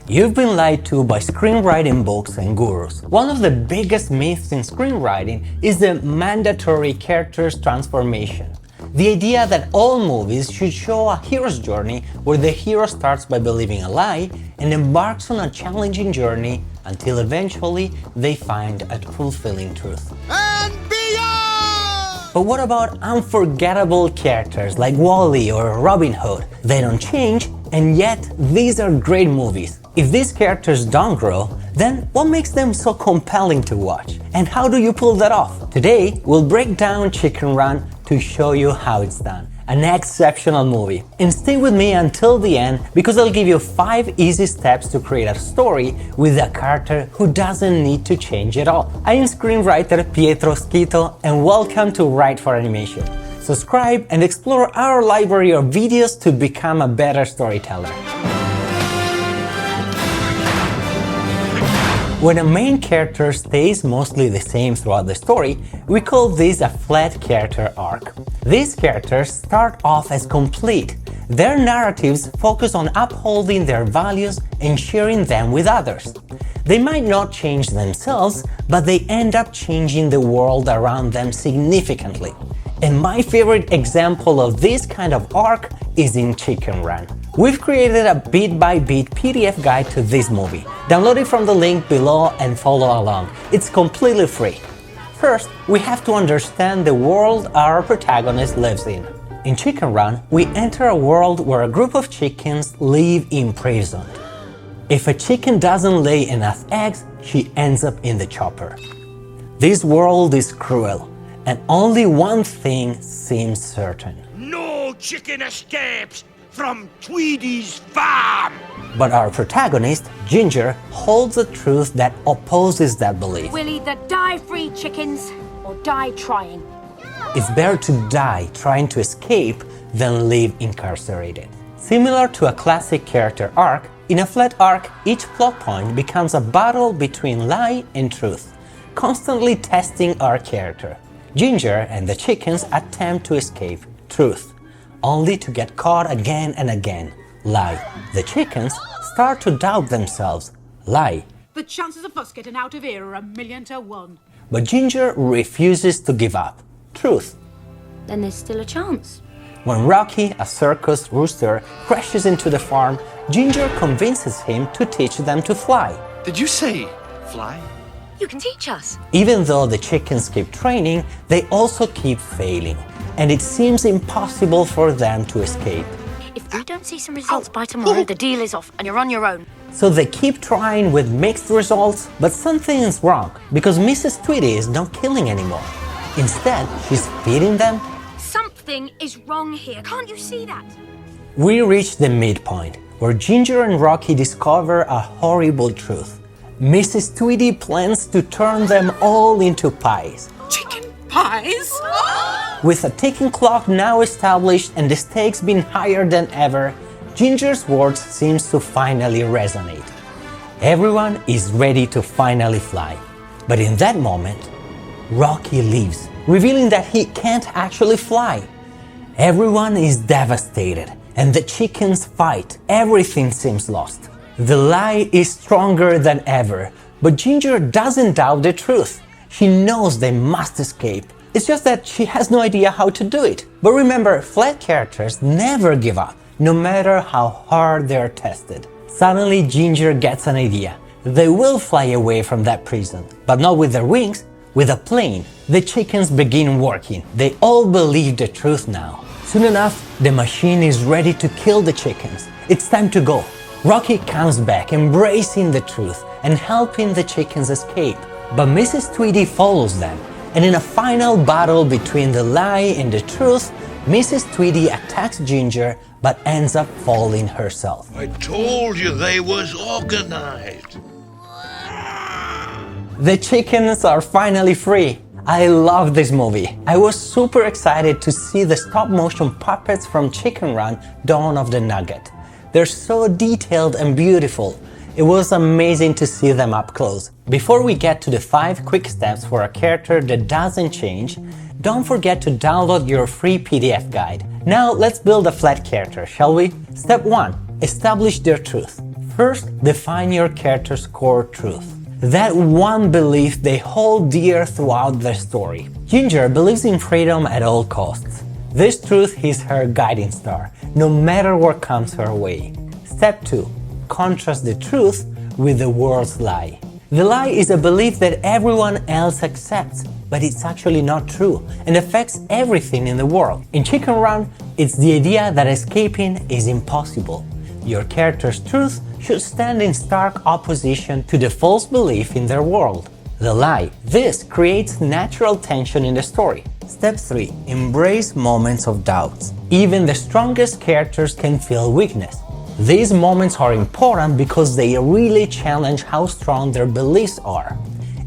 You've been lied to by screenwriting books and gurus. One of the biggest myths in screenwriting is the mandatory character's transformation. The idea that all movies should show a hero's journey where the hero starts by believing a lie and embarks on a challenging journey until eventually they find a fulfilling truth. And beyond! But what about unforgettable characters like Wall-E or Robin Hood? They don't change, and yet these are great movies. If these characters don't grow, then what makes them so compelling to watch? And how do you pull that off? Today, we'll break down Chicken Run to show you how it's done. An exceptional movie. And stay with me until the end because I'll give you 5 easy steps to create a story with a character who doesn't need to change at all. I am screenwriter Pietro Schito and welcome to Write for Animation. Subscribe and explore our library of videos to become a better storyteller. When a main character stays mostly the same throughout the story, we call this a flat character arc. These characters start off as complete. Their narratives focus on upholding their values and sharing them with others. They might not change themselves, but they end up changing the world around them significantly. And my favorite example of this kind of arc is in Chicken Run. We've created a bit-by-bit PDF guide to this movie. Download it from the link below and follow along. It's completely free. First, we have to understand the world our protagonist lives in. In Chicken Run, we enter a world where a group of chickens live imprisoned. If a chicken doesn't lay enough eggs, she ends up in the chopper. This world is cruel, and only one thing seems certain. No chicken escapes from Tweedy's farm! But our protagonist, Ginger, holds a truth that opposes that belief. We'll either die free chickens or die trying. It's better to die trying to escape than live incarcerated. Similar to a classic character arc, in a flat arc, each plot point becomes a battle between lie and truth, constantly testing our character. Ginger and the chickens attempt to escape truth, only to get caught again and again. Lie. The chickens start to doubt themselves. Lie. The chances of us getting out of here are 1,000,000 to 1. But Ginger refuses to give up. Truth. Then there's still a chance. When Rocky, a circus rooster, crashes into the farm, Ginger convinces him to teach them to fly. Did you say fly? You can teach us. Even though the chickens keep training, they also keep failing, and it seems impossible for them to escape. If we don't see some results by tomorrow, the deal is off and you're on your own. So they keep trying with mixed results, but something is wrong, because Mrs. Tweedy is not killing anymore. Instead, she's feeding them. Something is wrong here. Can't you see that? We reach the midpoint, where Ginger and Rocky discover a horrible truth. Mrs. Tweedy plans to turn them all into pies. Chicken pies? With a ticking clock now established and the stakes being higher than ever, Ginger's words seems to finally resonate. Everyone is ready to finally fly. But in that moment, Rocky leaves, revealing that he can't actually fly. Everyone is devastated, and the chickens fight. Everything seems lost. The lie is stronger than ever, but Ginger doesn't doubt the truth. She knows they must escape. It's just that she has no idea how to do it. But remember, flat characters never give up, no matter how hard they're tested. Suddenly, Ginger gets an idea. They will fly away from that prison, but not with their wings, with a plane. The chickens begin working. They all believe the truth now. Soon enough, the machine is ready to kill the chickens. It's time to go. Rocky comes back, embracing the truth and helping the chickens escape. But Mrs. Tweedy follows them, and in a final battle between the lie and the truth, Mrs. Tweedy attacks Ginger but ends up falling herself. I told you they was organized. The chickens are finally free. I love this movie. I was super excited to see the stop-motion puppets from Chicken Run, Dawn of the Nugget. They're so detailed and beautiful. It was amazing to see them up close. Before we get to the 5 quick steps for a character that doesn't change, don't forget to download your free PDF guide. Now let's build a flat character, shall we? Step 1. Establish their truth. First, define your character's core truth. That one belief they hold dear throughout the story. Ginger believes in freedom at all costs. This truth is her guiding star, no matter what comes her way. Step 2. Contrast the truth with the world's lie. The lie is a belief that everyone else accepts, but it's actually not true and affects everything in the world. In Chicken Run, it's the idea that escaping is impossible. Your character's truth should stand in stark opposition to the false belief in their world. The lie. This creates natural tension in the story. Step 3. Embrace moments of doubt. Even the strongest characters can feel weakness. These moments are important because they really challenge how strong their beliefs are.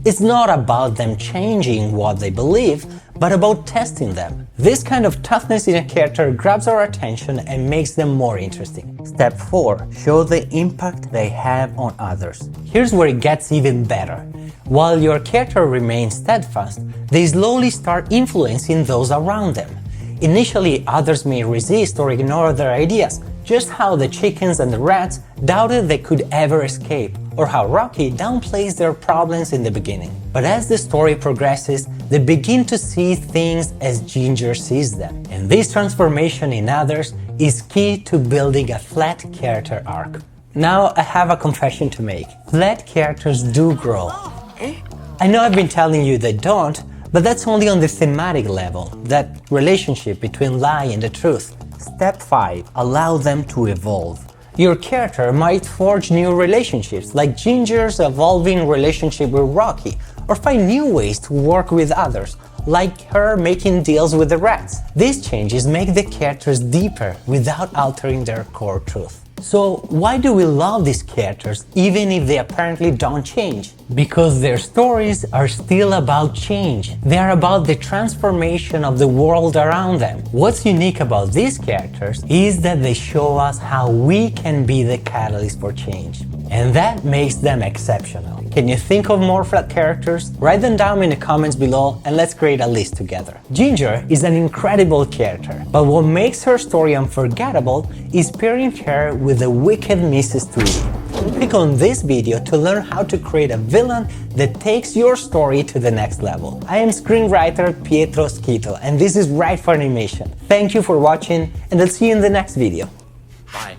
It's not about them changing what they believe, but about testing them. This kind of toughness in a character grabs our attention and makes them more interesting. Step 4. Show the impact they have on others. Here's where it gets even better. While your character remains steadfast, they slowly start influencing those around them. Initially, others may resist or ignore their ideas, just how the chickens and the rats doubted they could ever escape, or how Rocky downplays their problems in the beginning. But as the story progresses, they begin to see things as Ginger sees them. And this transformation in others is key to building a flat character arc. Now I have a confession to make. Flat characters do grow. I know I've been telling you they don't, but that's only on the thematic level, that relationship between lie and the truth. Step 5. Allow them to evolve. Your character might forge new relationships, like Ginger's evolving relationship with Rocky, or find new ways to work with others, like her making deals with the rats. These changes make the characters deeper without altering their core truth. So why do we love these characters even if they apparently don't change? Because their stories are still about change. They are about the transformation of the world around them. What's unique about these characters is that they show us how we can be the catalyst for change. And that makes them exceptional. Can you think of more flat characters? Write them down in the comments below and let's create a list together. Ginger is an incredible character, but what makes her story unforgettable is pairing her with the wicked Mrs. Tweedy. Click on this video to learn how to create a villain that takes your story to the next level. I am screenwriter Pietro Schito and this is Write for Animation. Thank you for watching and I'll see you in the next video. Bye.